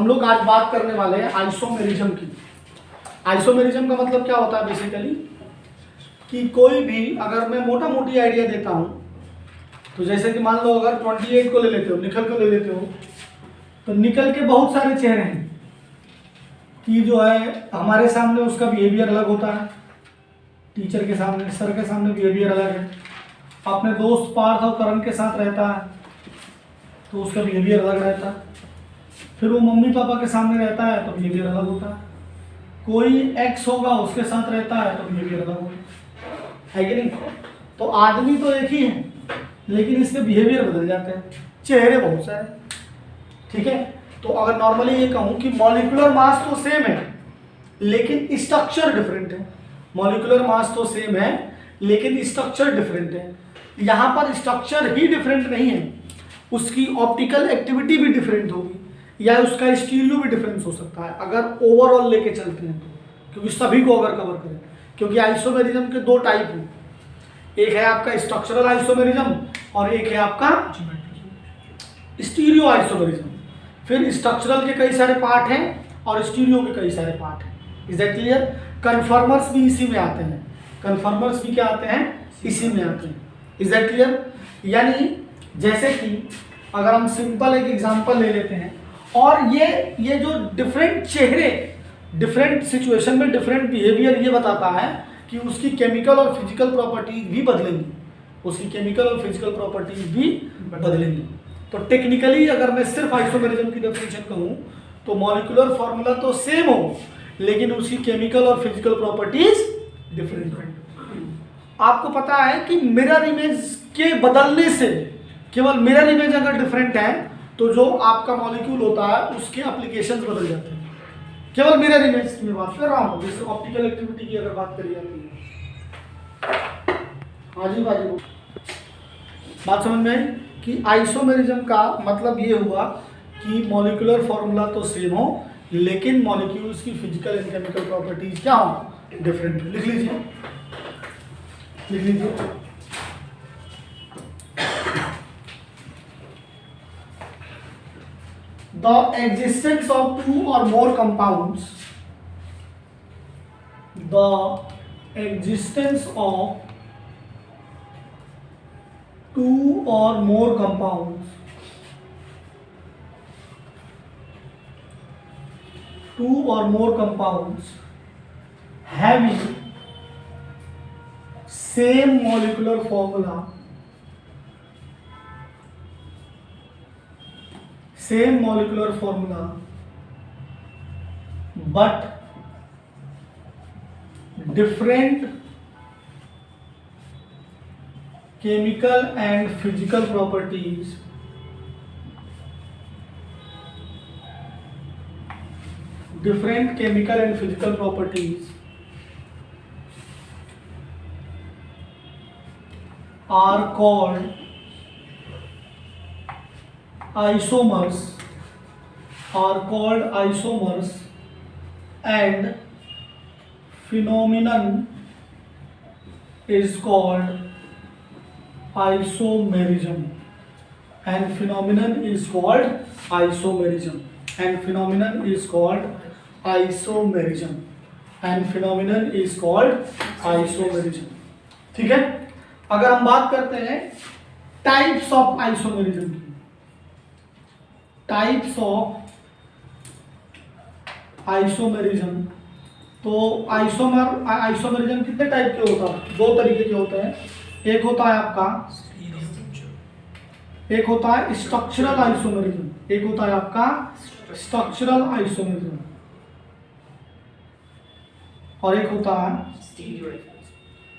हम लोग आज बात करने वाले हैं आइसोमेरिज्म की। आइसोमेरिज्म का मतलब क्या होता है बेसिकली कि कोई भी अगर मैं मोटा मोटी आइडिया देता हूँ, तो जैसे कि मान लो अगर 28 को ले लेते हो, निकल को ले लेते हो, तो निकल के बहुत सारे चेहरे हैं कि जो है हमारे सामने उसका बिहेवियर अलग होता है, टीचर के सामने, सर के सामने बिहेवियर अलग है, अपने दोस्त पार्थ और करण के साथ रहता है तो उसका बिहेवियर अलग रहता है, फिर वो मम्मी पापा के सामने रहता है तो बिहेवियर अलग होता है, कोई एक्स होगा उसके साथ रहता है तो बिहेवियर अलग होगा, है कि नहीं? तो आदमी तो एक ही है लेकिन इसके बिहेवियर बदल जाते हैं, चेहरे बहुत सारे, ठीक है? तो अगर नॉर्मली ये कहूँ कि मॉलिक्यूलर मास तो सेम है लेकिन स्ट्रक्चर डिफरेंट है, मॉलिक्यूलर मास तो सेम है लेकिन स्ट्रक्चर डिफरेंट है। यहाँ पर स्ट्रक्चर ही डिफरेंट नहीं है, उसकी ऑप्टिकल एक्टिविटी भी डिफरेंट होगी या उसका स्टीरियो भी डिफरेंस हो सकता है अगर ओवरऑल लेके चलते हैं तो, क्योंकि सभी को अगर कवर करें, क्योंकि आइसोमेरिज्म के दो टाइप हैं, एक है आपका स्ट्रक्चरल आइसोमेरिज्म और एक है आपका स्टीरियो आइसोमेरिज्म। फिर स्ट्रक्चरल के कई सारे पार्ट हैं और स्टीरियो के कई सारे पार्ट हैं। Is that clear? कन्फर्मर्स भी इसी में आते हैं, कन्फर्मर्स भी क्या आते हैं? इसी में आते हैं। Is that clear? यानी जैसे कि अगर हम सिंपल एक एग्जांपल ले लेते हैं और ये जो डिफरेंट चेहरे डिफरेंट सिचुएशन में डिफरेंट बिहेवियर ये बताता है कि उसकी केमिकल और फिजिकल प्रॉपर्टीज भी बदलेंगी, उसकी केमिकल और फिजिकल प्रॉपर्टीज भी बदलेंगी। तो टेक्निकली अगर मैं सिर्फ आइसोमेरिज्म की डेफिनेशन कहूँ तो मॉलिक्यूलर फॉर्मूला तो सेम हो लेकिन उसकी केमिकल और फिजिकल प्रॉपर्टीज डिफरेंट हो। आपको पता है कि मिरर इमेज के बदलने से, केवल मिरर इमेज अगर डिफरेंट है तो जो आपका मॉलिक्यूल होता है उसके एप्लीकेशंस बदल जाते हैं। केवल मिरर इमेज की मैं बात कर रहा हूँ, जैसे ऑप्टिकल एक्टिविटी की अगर बात करी जाती है। हाँ जी बाजी, बात समझ में आई कि आइसोमेरिज्म का मतलब ये हुआ कि मॉलिक्यूलर फॉर्मूला तो सेम हो लेकिन मॉलिक्यूल्स की फिजिकल एंड केमिकल प्रॉपर्टीज क्या हो? डिफरेंट। लिख लीजिए, लिख लीजिए। The existence of two or more compounds, the existence of two or more compounds, two or more compounds having same molecular formula, same molecular formula but different chemical and physical properties, different chemical and physical properties are called isomers, are called isomers and phenomenon is called isomerism, and phenomenon is called isomerism, and phenomenon is called isomerism, and phenomenon is called isomerism। ठीक है? अगर हम बात करते हैं types of isomerism की, types of isomerism, तो isomerism कितने टाइप के होता है? दो तरीके के होते हैं। एक होता है आपका, एक होता है स्ट्रक्चरल आइसोमेरिज्म, एक होता है आपका स्ट्रक्चरल आइसोमेरिज्म और एक होता है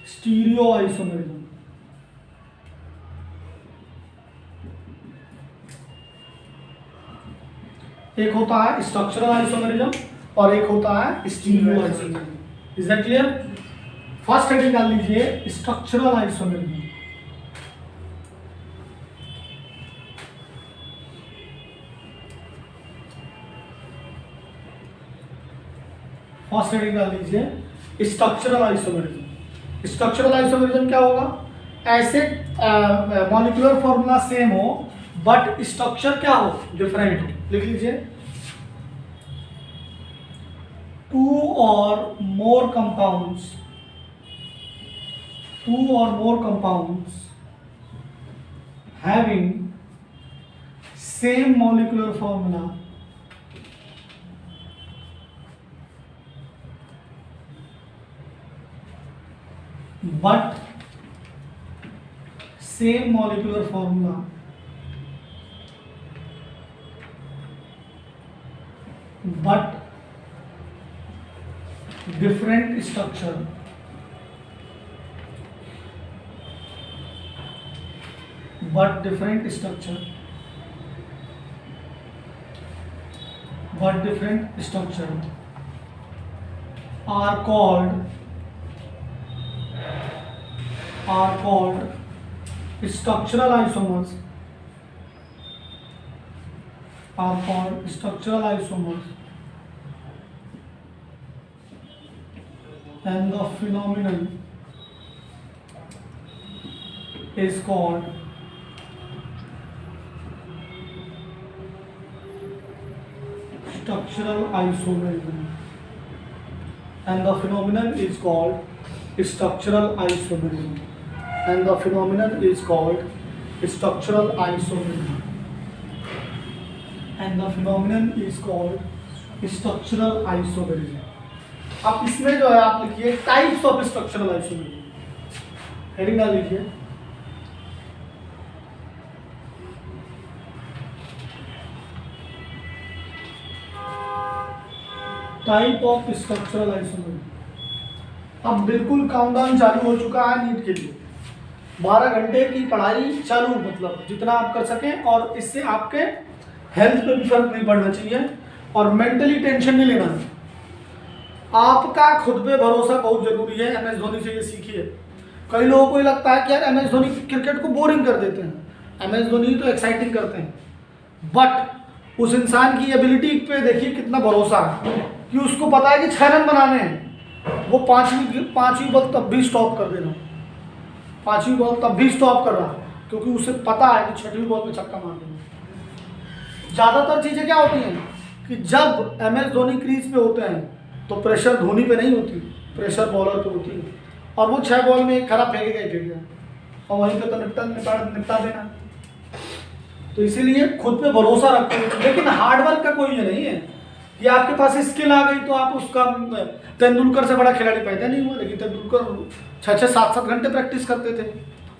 स्टीरियो आइसोमेरिज्म। एक होता है स्ट्रक्चरल आइसोमेरिज्म और एक होता है stereo isomerism. Is that clear? First heading डाल लीजिए स्ट्रक्चरल आइसोमेरिज्म। फर्स्ट हेडिंग डाल लीजिए स्ट्रक्चरल आइसोमेरिज्म। स्ट्रक्चरल आइसोमेरिज्म क्या होगा? ऐसे मॉलिक्यूलर फॉर्मूला सेम हो बट स्ट्रक्चर क्या हो? डिफरेंट हो। लिख लीजिए two or more compounds having same molecular formula but different structure, are called structural isomers, and the phenomenon is called structural isomerism. अब इसमें जो है आप लिखिए types of structural isomerism, heading डाल लीजिए। Type of structural isomerism. अब बिल्कुल काउंटडाउन चालू हो चुका है नीट के लिए। 12 घंटे की पढ़ाई चालू, मतलब जितना आप कर सकें, और इससे आपके हेल्थ पे भी फर्क नहीं पड़ना चाहिए और मेंटली टेंशन नहीं लेना है। आपका खुद पे भरोसा बहुत जरूरी है। MS धोनी से ये सीखिए। कई लोगों को ये लगता है कि यार MS धोनी क्रिकेट को बोरिंग कर देते हैं। MS धोनी तो एक्साइटिंग करते हैं, बट उस इंसान की एबिलिटी पे देखिए कितना भरोसा है कि उसको पता है कि 6 रन बनाने हैं। वो पांचवी बॉल तब भी स्टॉप कर देना, 5वीं बॉल तब भी स्टॉप कर रहा, क्योंकि उसे पता है कि 6वीं बॉल पे छक्का मार देना। ज़्यादातर चीज़ें क्या होती हैं कि जब MS धोनी क्रीज पे होते हैं तो प्रेशर धोनी पे नहीं होती, प्रेशर बॉलर पे होती है, और वो 6 बॉल में एक खरा फेंकेगा ही फेंकेगा, और वहीं पे तो निपटा देना। तो इसीलिए खुद पे भरोसा रखते हैं। लेकिन हार्डवर्क का कोई ये नहीं है कि आपके पास स्किल आ गई तो आप उसका तेंदुलकर से बड़ा खिलाड़ी पैदा नहीं हुआ। लेकिन तेंदुलकर 6-6, 7-7 घंटे प्रैक्टिस करते थे।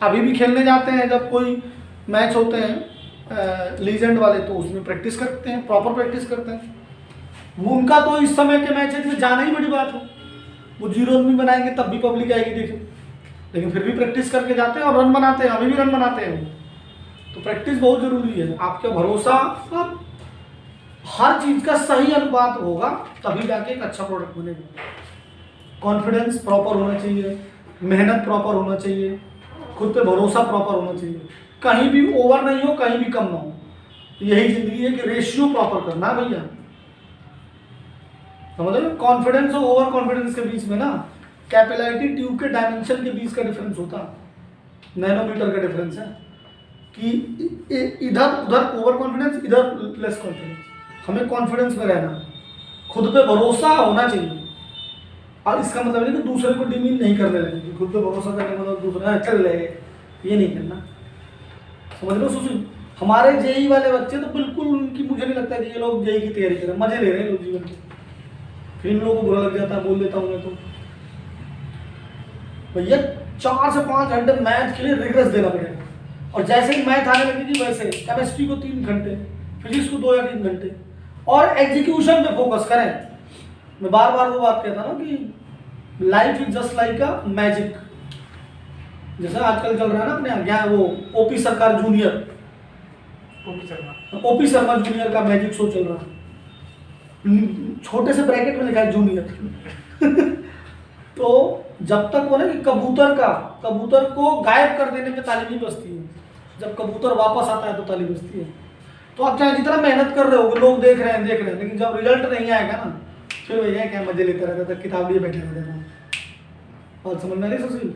अभी भी खेलने जाते हैं, जब कोई मैच होते हैं लीजेंड वाले, तो उसमें प्रैक्टिस करते हैं, प्रॉपर प्रैक्टिस करते हैं। उनका तो इस समय के मैचेज में जाना ही बड़ी बात है। वो 0 रन भी बनाएंगे तब भी पब्लिक आएगी देखे, लेकिन फिर भी प्रैक्टिस करके जाते हैं और रन बनाते हैं। अभी भी रन बनाते हैं। तो प्रैक्टिस बहुत जरूरी है। आपका भरोसा, आप हर चीज का सही अनुपात होगा तभी जाके एक अच्छा प्रोडक्ट बनेगा। कॉन्फिडेंस प्रॉपर होना चाहिए, मेहनत प्रॉपर होना चाहिए, खुद पे भरोसा प्रॉपर होना चाहिए। कहीं भी ओवर नहीं हो, कहीं भी कम ना हो। यही जिंदगी है कि रेशियो प्रॉपर करना है भैया, समझ लो। कॉन्फिडेंस और ओवर कॉन्फिडेंस के बीच में ना कैपिलरिटी ट्यूब के डायमेंशन के बीच का डिफरेंस होता है, नैनोमीटर का डिफरेंस है कि इधर उधर ओवर कॉन्फिडेंस, इधर लेस कॉन्फिडेंस। हमें कॉन्फिडेंस में रहना, खुद पे भरोसा होना चाहिए। और इसका मतलब नहीं कि दूसरे को डिमीन नहीं करने लगे। खुद पे भरोसा करने मतलब दूसरा चल रहे, ये नहीं करना, समझ लो। सुशील, हमारे जेई वाले बच्चे तो बिल्कुल उनकी, मुझे नहीं लगता कि ये लोग जेई की तैयारी कर रहे, मजे ले रहे हैं लोग जीवन के। फिर इन लोगों को बुरा लग जाता है, बोल देता हूँ मैं तो भैया 4 से 5 घंटे मैथ के लिए रिग्रेस देना पड़ेगा। और जैसे ही मैथ आने लगेगी वैसे केमिस्ट्री को 3 घंटे, फिजिक्स को 2 या 3 घंटे, और एग्जीक्यूशन पे फोकस करें। मैं बार बार वो बात कहता ना कि life is just like a magic. जैसा आजकल चल रहा है ना अपने यहाँ वो ओपी सरकार जूनियर, ओपी शर्मा जूनियर का मैजिक शो चल रहा है। छोटे से ब्रैकेट में लिखा है जूनियर। तो जब तक वो ना कि कबूतर को गायब कर देने में ताली नहीं बजती है, जब कबूतर वापस आता है तो ताली बजती है। तो आप चाहे जितना मेहनत कर रहे हो, लोग देख रहे हैं, लेकिन जब रिजल्ट नहीं आएगा ना, फिर भैया क्या मजे लेते रहते थे, किताब लिए बैठे रहते थे। और समझ में नहीं सुशील,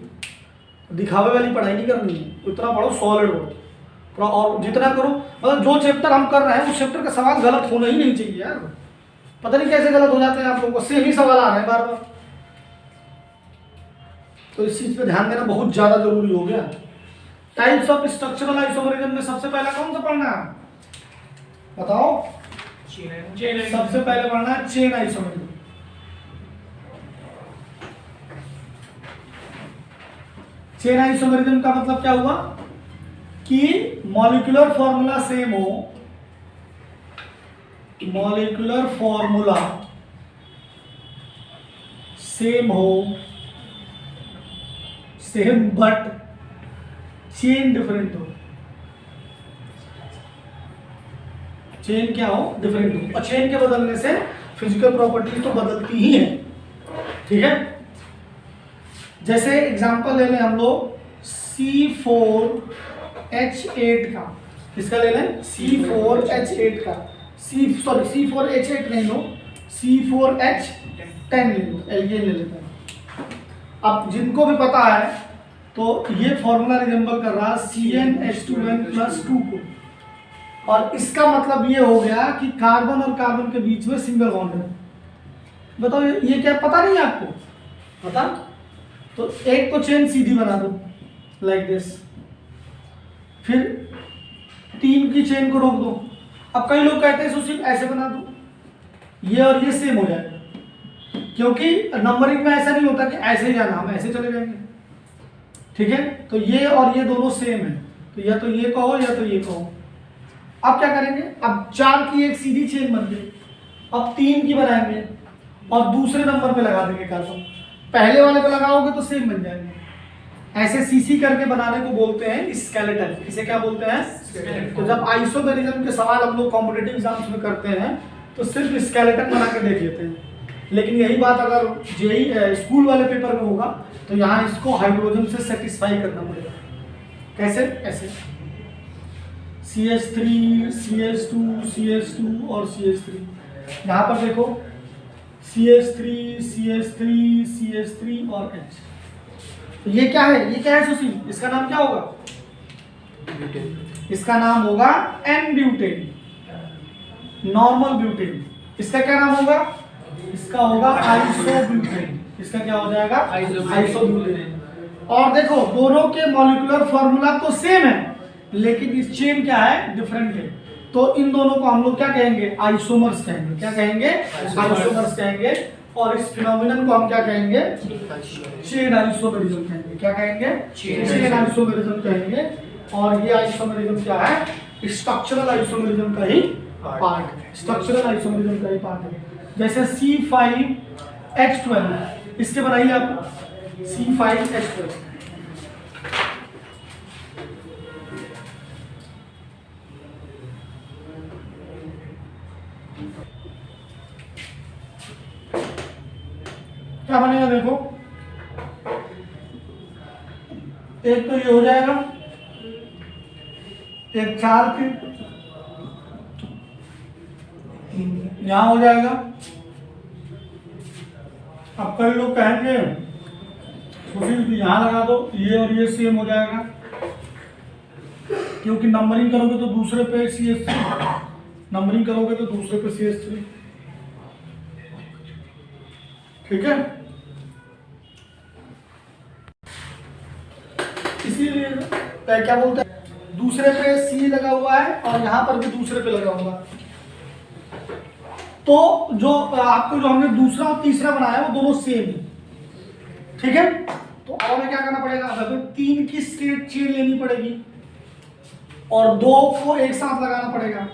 दिखावे वाली पढ़ाई नहीं करनी है। उतना पढ़ो, सॉलिड पढ़ो, और जितना करो, मतलब जो चैप्टर हम कर रहे हैं उस चैप्टर का सवाल गलत होना ही नहीं चाहिए यार। पता नहीं कैसे गलत हो जाते हैं आप लोगों को, सेम ही सवाल आ रहे हैं बार बार। तो इस चीज पे ध्यान देना बहुत ज्यादा जरूरी हो गया। टाइप्स ऑफ स्ट्रक्चरल आइसोमरिज्म में सबसे पहला कौन सा पढ़ना है बताओ? सबसे पहले पढ़ना है चेन आइसोमरिज्म। चेन आइसोमरिज्म का मतलब क्या हुआ कि मॉलिक्यूलर फॉर्मूला सेम हो, मॉलिक्यूलर फॉर्मूला सेम हो, सेम बट चेन डिफरेंट हो। चेन क्या हो? डिफरेंट हो। और चेन के बदलने से फिजिकल प्रॉपर्टीज तो बदलती ही है, ठीक है। जैसे एग्जांपल ले लें हम लोग C4H8 का, किसका ले लें? C4H8 का, C4H8 नहीं लो, C4H10 ले लो, ये ले लेते हैं। अब जिनको भी पता है तो ये फॉर्मूला रिजेंबल कर रहा है CnH2n+2 को, और इसका मतलब ये हो गया कि कार्बन और कार्बन के बीच में सिंगल बॉन्ड है। बताओ ये क्या पता नहीं है आपको? पता? तो एक तो चेन सीधी बना दो लाइक दिस, फिर 3 की चेन को रोक दो। अब कई लोग कहते हैं सुशील ऐसे बना दो, ये और ये सेम हो जाएगा, क्योंकि नंबरिंग में ऐसा नहीं होता कि ऐसे ही जाना, हम ऐसे चले जाएंगे, ठीक है। तो ये और ये दोनों सेम है, तो या तो ये कहो या तो ये कहो। अब क्या करेंगे? अब 4 की एक सीधी चेन बन गई, अब 3 की बनाएंगे और दूसरे नंबर पे लगा देंगे कार्बन। पहले वाले पे लगाओगे तो सेम बन जाएंगे। ऐसे सीसी करके बनाने को बोलते हैं स्केलेटन। इसे क्या बोलते हैं? तो जब आइसोमेरिज्म के सवाल हम लोग कॉम्पिटिटिव एग्जाम्स में करते हैं तो सिर्फ स्केलेटन बना के देख लेते हैं, लेकिन यही बात अगर जेई स्कूल वाले पेपर में होगा तो यहाँ इसको हाइड्रोजन से सेटिस्फाई करना पड़ेगा। कैसे? ऐसे CH3 CH2 CH2 और CH3। यहाँ पर देखो CH3 CH3 CH3 और H। तो ये क्या है? ये क्या है सुशील? इसका नाम क्या होगा? ब्यूटेन। इसका नाम होगा N-ब्यूटेन, नॉर्मल ब्यूटेन। इसका क्या नाम होगा? इसका होगा आइसोब्यूटेन। इसका क्या हो जाएगा? आइसोब्यूटेन। और देखो दोनों के मॉलिक्यूलर फॉर्मूला तो सेम है, लेकिन इस चेन क्या है? डिफरेंट है। तो इन दोनों को हम लोग क्या कहेंगे? आइसोमर्स कहेंगे। क्या कहेंगे? आइसोमर्स कहेंगे। और इस फिनोमिनन को हम क्या कहेंगे? चेन आइसोमेरिज्म कहेंगे। क्या कहेंगे? चेन आइसोमेरिज्म कहेंगे। और ये आइसोमेरिज्म क्या है? स्ट्रक्चरल आइसोमेरिज्म का ही पार्ट है। स्ट्रक्चरल आइसोमेरिज्म का ही पार्ट है। जैसे C5H12, इसके बनाइए आप C5H12। क्या बनेगा? देखो एक तो ये हो जाएगा, एक 4 की यहां हो जाएगा। अब कई लोग कहेंगे सुशील यहां लगा दो, ये और ये सेम हो जाएगा, क्योंकि नंबरिंग करोगे तो दूसरे पे CH3, नंबरिंग करोगे तो दूसरे पे CH3, ठीक है। इसीलिए क्या बोलते हैं, दूसरे पे C लगा हुआ है और यहां पर भी दूसरे पे लगा हुआ है। तो जो आपको जो हमने दूसरा और तीसरा बनाया वो दोनों सेम है, ठीक है। तो अब हमें क्या करना पड़ेगा? अगर 3 की स्ट्रेट चेन लेनी पड़ेगी और 2 को एक साथ लगाना पड़ेगा।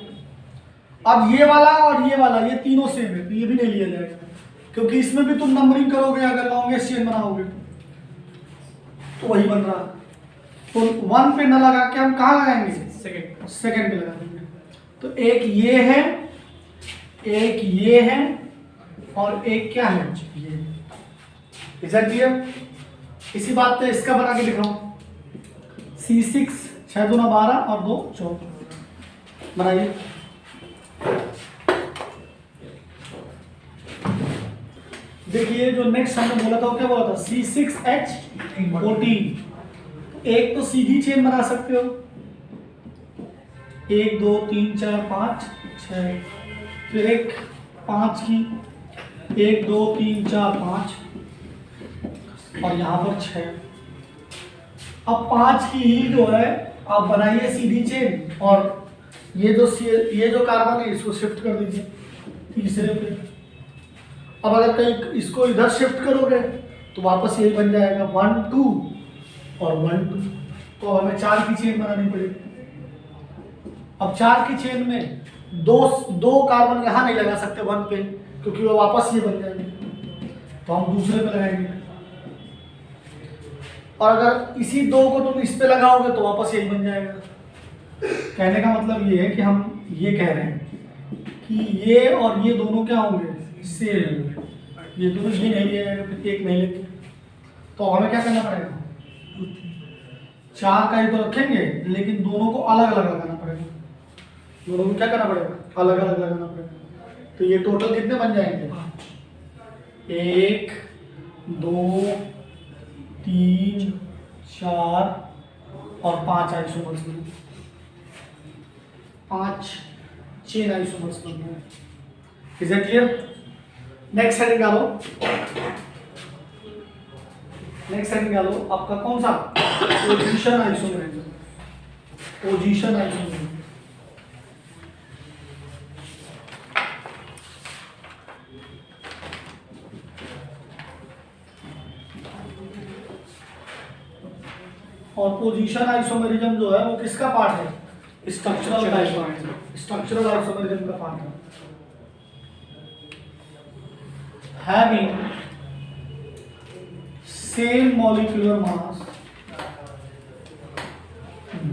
अब ये वाला और ये वाला, ये तीनों सेम है, तो ये भी नहीं लिया जाएगा, क्योंकि इसमें भी तुम नंबरिंग करोगे, अगर लॉन्गेस्ट चेन बनाओगे तो वही बन रहा। तो 1 पे न लगा के हम कहाँ लगाएंगे? सेकंड पे लगा देंगे। तो एक ये है, एक ये है और एक क्या है? ये। Is that clear? इसी बात पे इसका बना के दिख रहा हूं। C6 6 दूना 12 और 2 14 बनाइए। देखिए जो नेक्स्ट हमने बोला था वो क्या बोला था? C6H14। एक तो सीधी चेन बना सकते हो, 1 2 3 4 5 6, फिर एक 5 की, 1 2 3 4 5, और यहाँ पर 6। अब 5 की ही जो है आप बनाइए सीधी चेन, और ये जो कार्बन है इसको शिफ्ट कर दीजिए तीसरे पे। अब अगर कहीं इसको इधर शिफ्ट करोगे तो वापस यही बन जाएगा 1 2 और 1 2। तो हमें 4 की चेन बनानी पड़ेगी। अब 4 की चेन में दो कार्बन यहाँ नहीं लगा सकते 1 पे, क्योंकि वो वापस ये बन जाएंगे, तो हम दूसरे पे लगाएंगे। और अगर इसी 2 को तुम इस पे लगाओगे तो वापस यही बन जाएगा। कहने का मतलब ये है कि हम ये कह रहे हैं कि ये और ये दोनों क्या होंगे, सेम। ये दोनों ये नहीं लिया जाएगा, फिर एक नहीं लेंगे, तो हमें क्या करना पड़ेगा, 4 का ही तो रखेंगे, लेकिन दोनों को अलग अलग लगाना पड़ेगा। दोनों को क्या करना पड़ेगा, अलग अलग लगाना पड़ेगा। तो ये टोटल कितने बन जाएंगे, 1 2 3 4 और 5 आइसोमर्स बने, 5 चेन आइसोमर्स बन गए। Is it clear? Next heading डालो, नेक्स्ट हेडिंग डालो आपका कौन सा, पोजीशन आइसोमरिज्म। पोजीशन आइसोमरिज्म और पोजीशन आइसोमरिज्म जो है वो किसका पार्ट है, स्ट्रक्चरल आइसोमरिज्म। स्ट्रक्चरल आइसोमरिज्म का पार्ट है। Having same molecular mass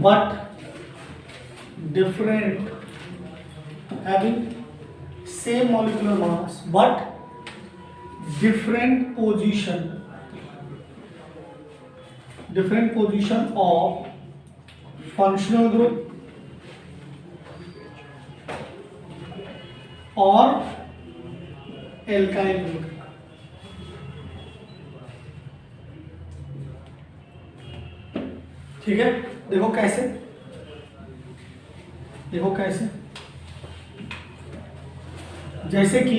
but different, having same molecular mass but different position of functional group or alkyl group. ठीक है, देखो कैसे, देखो कैसे, जैसे कि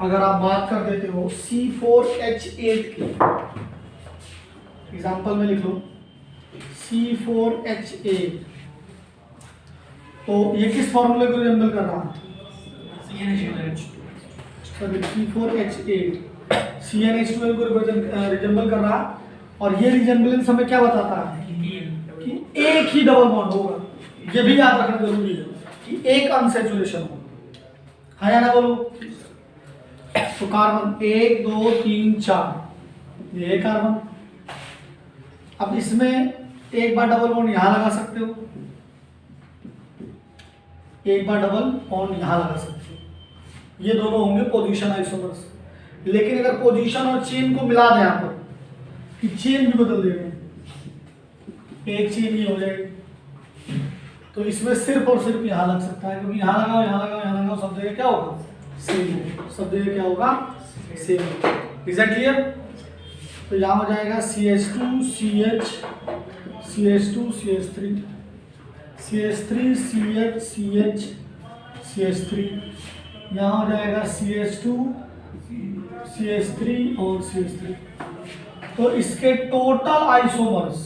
अगर आप बात कर देते हो C4H8 की, एग्जांपल में लिख लो C4H8, तो ये किस फॉर्मूले को रिजेंबल कर रहा है, C4H8 CnH2 को रिजेंबल कर रहा है। और ये रिजेंबलेंस हमें क्या बताता है कि एक ही डबल बॉन्ड होगा। ये भी याद रखना जरूरी है कि एक अनसैचुरेशन हो, है या ना बोलो। तो कार्बन 1 2 3 4, ये कार्बन। अब इसमें एक बार डबल बॉन्ड यहां लगा सकते हो, एक बार डबल बॉन्ड यहां लगा सकते हो, ये दोनों होंगे पोजीशन आइसोमर्स। लेकिन अगर पोजीशन और चेन को मिला दें यहाँ पर, कि चेन भी बदल देंगे, एक चेन ही हो जाएगी, तो इसमें सिर्फ और सिर्फ यहाँ लग सकता है, क्योंकि यहाँ लगाओ यहाँ लगाओ यहाँ लगाओ, सब जगह क्या होगा, सेम। सब जगह क्या होगा, सेम। Is that clear? तो यहाँ हो जाएगा CH2 CH CH2 CH3 CH3 CH CH CH3, यहाँ हो जाएगा CH2 CH3 और CH3। तो इसके total isomers,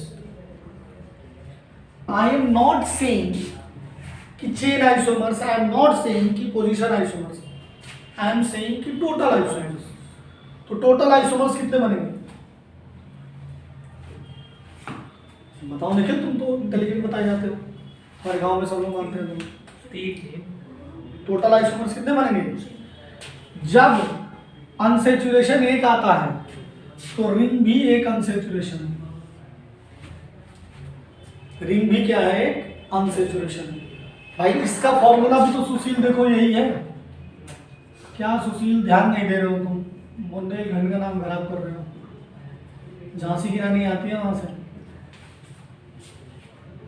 I am not saying कि chain isomers, I am not saying कि position isomers, I am saying कि टोटल आइसोमर्स। तो टोटल आइसोमर्स कितने बनेंगे बताओ निखिल, तुम तो इंटेलिजेंट बताए जाते हो, हमारे गांव में सब लोग मानते हैं तुम। टोटल आइसोमर्स कितने बनेंगे, जब अनसैचुरेशन एक आता है तो रिंग भी एक अनसैचुरेशन है। रिंग भी क्या है, एक अनसैचुरेशन है। भाई इसका फॉर्मूला भी तो सुशील देखो यही है। क्या सुशील ध्यान नहीं दे रहे हो तुम, बुंदेलखंड का नाम खराब कर रहे हो। झांसी की रानी आती है वहां से,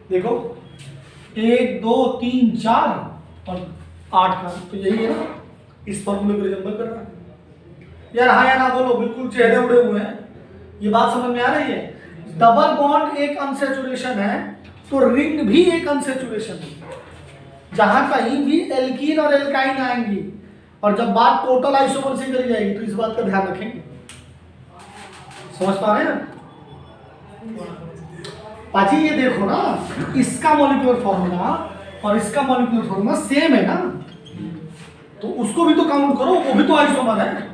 देखो 1 2 3 4 और 8 का, तो यही है ना, इस फॉर्मूले को रिजेंबल कर रहा है। यार हाँ या ना बोलो, बिल्कुल चेहरे उड़े हुए हैं, ये बात समझ में आ रही है। डबल बॉन्ड एक अनसैचुरेशन है तो रिंग भी एक अनसैचुरेशन है। जहां कहीं भी एल्कीन और एल्काइन आएंगी और जब बात टोटल आइसोमर से करी जाएगी तो इस बात का ध्यान रखेंगे। समझ पा रहे हैं? पाजी ये देखो ना, इसका मॉलिक्यूलर फॉर्मूला और इसका मॉलिक्यूलर फॉर्मूला सेम है ना, तो उसको भी तो काउंट करो, वो भी तो आइसोमर है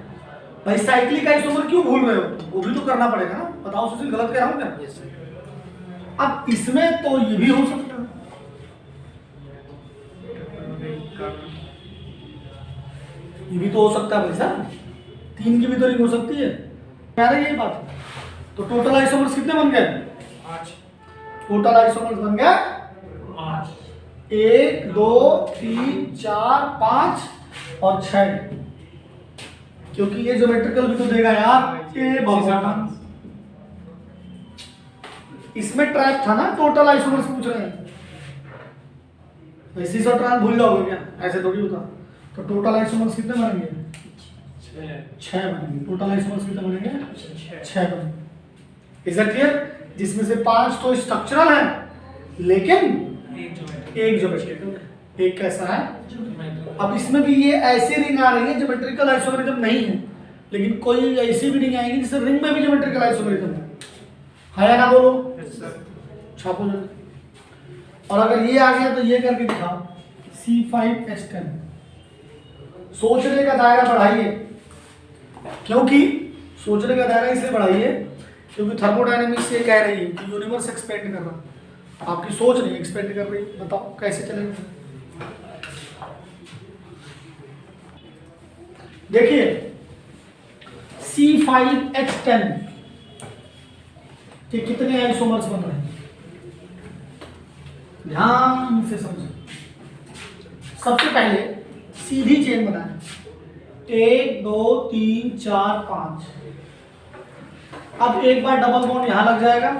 भाई। साइक्लिक आइसोमर क्यों भूल रहे हो? वो भी तो करना पड़ेगा ना। बताओ सुशील, गलत कह रहा हूं क्या? अब इसमें तो ये भी हो सकता है, ये भी तो हो सकता है भाई साहब, 3 की भी तो रिंग हो सकती है। कह रहे यही बात। तो टोटल आइसोमर्स कितने बन गए? 5। टोटल आइसोमर्स बन गए 5। 1 2 3 4 5 और 6, क्योंकि ये ज्योमेट्रिकल भी तो देगा यार। ये भगवान, इसमें ट्रैप था ना, टोटल आइसोमर्स पूछ रहे हैं। सिस और ट्रांस भूल जाओगे क्या? ऐसे थोड़ी होता। तो टोटल आइसोमर्स कितने बनेंगे? 6 बनेंगे। टोटल आइसोमर्स कितने बनेंगे? 6 बनेंगे। Is that clear? जिसमें से 5 तो स्ट्रक्चरल है, लेकिन एक ज्योमेट्रिकल है। एक कैसा है? अब इसमें भी ये ऐसी रिंग आ रही है ज्योमेट्रिकल आइसोमेरिज्म नहीं है, लेकिन कोई ऐसी भी रिंग आएगी जिससे रिंग में भी ज्योमेट्रिकल आइसोमेरिज्म है या ना? बोलो, छापो जरा। और अगर ये आ गया तो ये करके दिखाओ, C5H10। सोचने का दायरा बढ़ाइए, क्योंकि सोचने का दायरा इसलिए बढ़ाइए क्योंकि थर्मोडायनेमिक्स ये कह रही है कि यूनिवर्स एक्सपेंड कर रहा, आपकी सोच नहीं एक्सपेंड कर रही। बताओ कैसे चलेगा? देखिए C5H10 के कितने आइसोमर्स बन रहे हैं, ध्यान से समझो। सबसे पहले सीधी चेन बनाएं, 1 2 3 4 5। अब एक बार डबल बॉन्ड यहां लग जाएगा।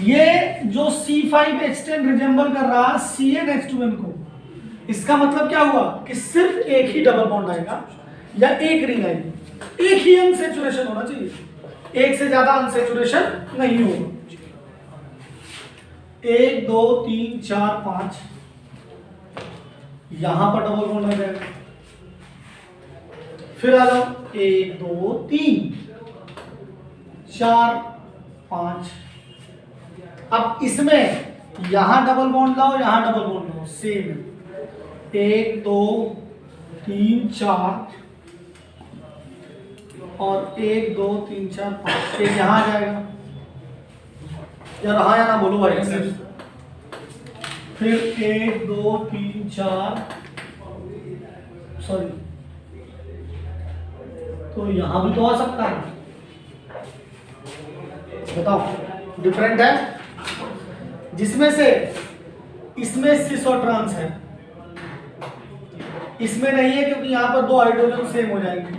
ये जो C5H10 रिजेंबल कर रहा है CnH2n को, इसका मतलब क्या हुआ कि सिर्फ एक ही डबल बॉन्ड आएगा या एक रिंग आएगी। एक ही अनसैचुरेशन होना चाहिए, एक से ज्यादा अनसैचुरेशन नहीं होगा। 1 2 3 4 5, यहां पर डबल बॉन्ड आ जाएगा। फिर आ जाओ 1 2 3 4 5। अब इसमें यहां डबल बॉन्ड लाओ, यहां डबल बॉन्ड लाओ, सेम है। 1 2 3 4 और 1 2 3 4 5, एक यहां आ जाएगा। यार हाँ या ना बोलो भाई। फिर 1 2 3 4, सॉरी, तो यहां भी तो आ सकता है। बताओ डिफरेंट है, जिसमें से इसमें सिस और ट्रांस है, इसमें नहीं है क्योंकि यहां पर 2 हाइड्रोजन सेम हो जाएंगे।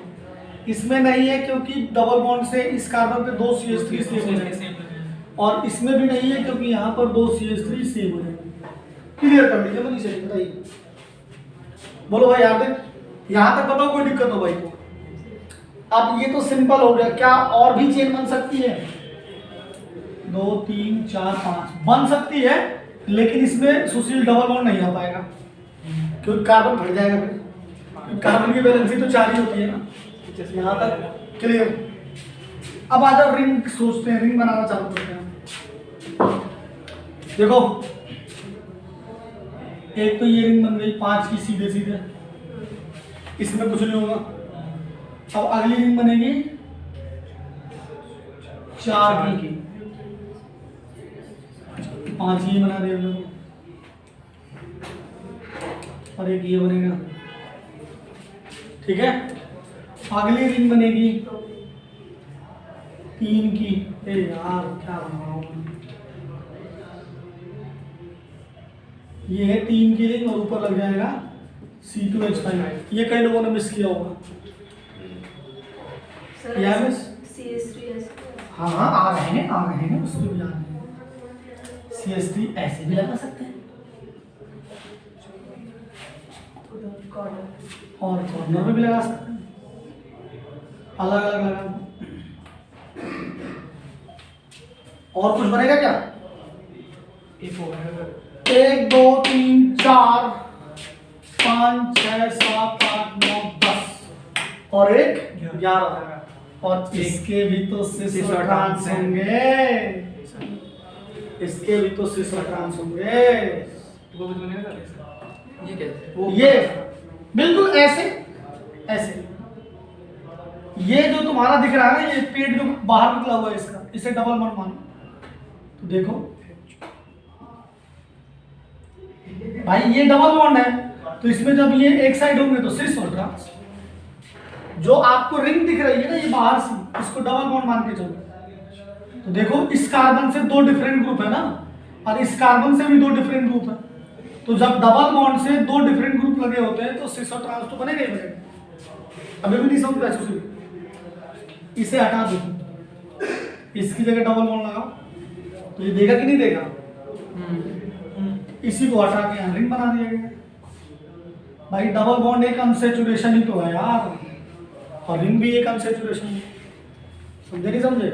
इसमें नहीं है क्योंकि डबल बॉन्ड से इस कार्बन पे 2 CH3 सेम हो जाएंगे, और इसमें भी नहीं है क्योंकि यहाँ पर 2 CH3 सेम हो जाएंगे। क्लियर कर लीजिए, मनीष जी बताइए। बोलो भाई, यहाँ तक बताओ, कोई दिक्कत हो भाई को? अब ये तो सिंपल हो गया। क्या और भी चेन बन सकती है? 2 3 4 5 बन सकती है, लेकिन इसमें सुशील डबल बॉन्ड नहीं आ पाएगा क्योंकि कार्बन फट जाएगा। फिर कार्बन की वैलेंसी तो 4 ही होती है ना। यहाँ तक क्लियर? अब आ जाओ रिंग सोचते हैं, रिंग बनाना चालू करते हैं। देखो एक तो ये रिंग बन गई 5 की सीधे सीधे, इसमें कुछ नहीं होगा। अब अगली रिंग बनेगी 4 की, 5 ये बना रहे हम लोग, और एक ये बनेगा। ठीक है, अगली रिंग बनेगी 3 की। ए यार क्या बनाऊं, ये है 3 की रिंग और ऊपर लग जाएगा C2H5। ये कई लोगों ने मिस किया होगा। या मिस हाँ हाँ आ रहे हैं उसमें भी आ रहे हैं। CH3 ऐसे भी लगा सकते हैं और कॉर्नर में भी लगा सकते हैं, अलग अलग लगा। और कुछ बनेगा क्या? 1 2 3 4 5 6 7 8 9 10 और एक 11 और इसके भी तो सिस ट्रांस होंगे, इसके भी तो सिस ट्रांस होंगे। ये कैसे? ये बिल्कुल ऐसे ऐसे, ये जो तुम्हारा दिख रहा है ना, ये पेट जो बाहर निकला हुआ है इसका, इसे डबल बॉन्ड मानो। तो देखो भाई ये डबल बॉन्ड है, तो इसमें जब ये एक साइड होंगे तो सिस और ट्रांस। जो आपको रिंग दिख रही है ना ये बाहर से, इसको डबल बॉन्ड मान के चलो। तो देखो इस कार्बन से दो डिफरेंट ग्रुप है ना, और इस कार्बन से भी दो डिफरेंट ग्रुप है। तो जब डबल बॉन्ड से दो डिफरेंट ग्रुप लगे होते हैं तो सिस और ट्रांस तो बनेगा ही बनेगा। अभी भी नहीं समझ पाए, इसे हटा दो, इसकी जगह डबल बॉन्ड लगाओ, तो ये देगा कि नहीं देगा? इसी को हटा के यहाँ रिंग बना दिया गया। भाई डबल बॉन्ड एक अनसैचुरेशन ही तो है यार, और रिंग भी एक अनसैचुरेशन है। समझे नहीं समझे?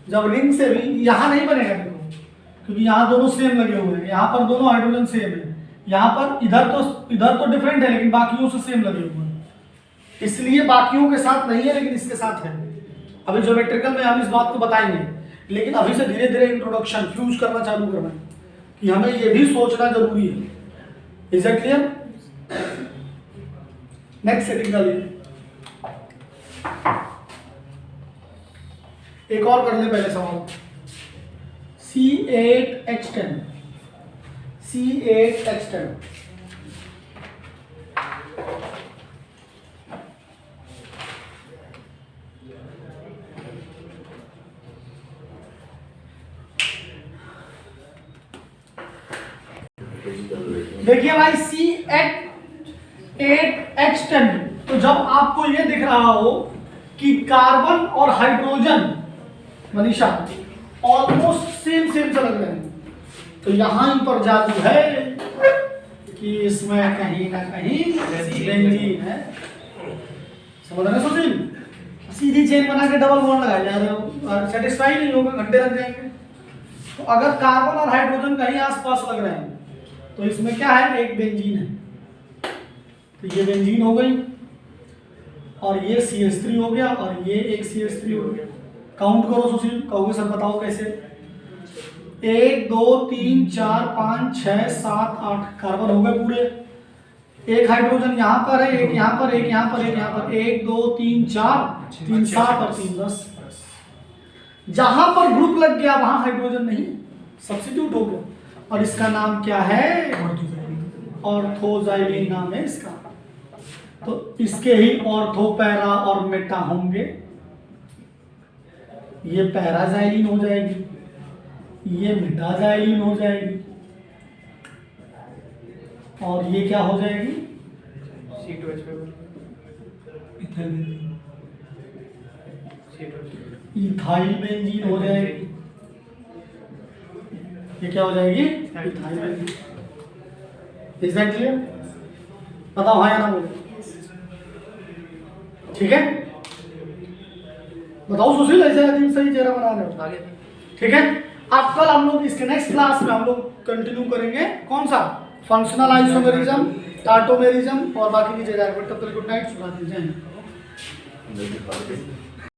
जब रिंग से भी यहाँ नहीं बनेगा देखो, क्योंकि यहाँ दोनों सेम लगे हुए हैं, यहाँ पर दोनों हाइड्रोजन सेम है, यहाँ पर इधर तो डिफरेंट है लेकिन बाकियों से सेम लगे हुए हैं, इसलिए बाकियों के साथ नहीं है लेकिन इसके साथ है। अभी ज्योमेट्रिकल में हम इस बात को बताएंगे, लेकिन अभी से धीरे धीरे इंट्रोडक्शन फ्यूज करना चालू करना है कि हमें ये भी सोचना जरूरी है। Is it clear? Next setting डालिए, एक और कर ले पहले सवाल। C8H10, C8H10 देखिए भाई C8H10, तो जब आपको ये दिख रहा हो कि कार्बन और hydrogen Manisha almost same same से लग रहे हैं, तो यहां पर जादू है कि इसमें कहीं ना कहीं बेंजीन है। समझ रहे सुशील? सीधी चेन बना के डबल बॉन्ड लगाए जा रहे हो, सेटिस्फाई नहीं होगा, घंटे लग जाएंगे। तो अगर कार्बन और हाइड्रोजन कहीं आसपास लग रहे हैं तो इसमें क्या है? एक बेंजीन है। तो ये बेंजीन हो गई, और ये CH3 हो गया, और ये एक CH3 हो गया। काउंट करो सुशील, कहोगे सर बताओ कैसे? 1 2 3 4 5 6 7 8 कार्बन हो गए पूरे। एक हाइड्रोजन यहाँ पर है, एक यहाँ पर, एक यहाँ पर, एक यहाँ पर, 1 2 3 4 3 7 और 3 10। जहां पर ग्रुप लग गया वहां हाइड्रोजन नहीं, सब्स्टिट्यूट हो गया, और इसका नाम क्या है? ऑर्थोजाइलिन नाम है इसका। तो इसके ही ऑर्थो, पैरा और मेटा होंगे। ये पैराजाइलिन हो जाएगी, ये मेटाजाइलिन हो जाएगी, और ये क्या हो जाएगी? इथाइल बेंजीन हो जाएगी। ये क्या हो जाएगी? Ethyl benzene. Is that clear? बताओ हाँ या ना बोलो। ठीक है, बताओ सुशील, ऐसे अजीब सही चेहरा बना रहे हो। ठीक है, अब कल हम लोग इसके नेक्स्ट क्लास में हम लोग कंटिन्यू करेंगे कौन सा? फंक्शनल आइसोमेरिज्म, टार्टोमेरिज्म और बाकी की चीजें। तब तक गुड नाइट, सुना दीजिए।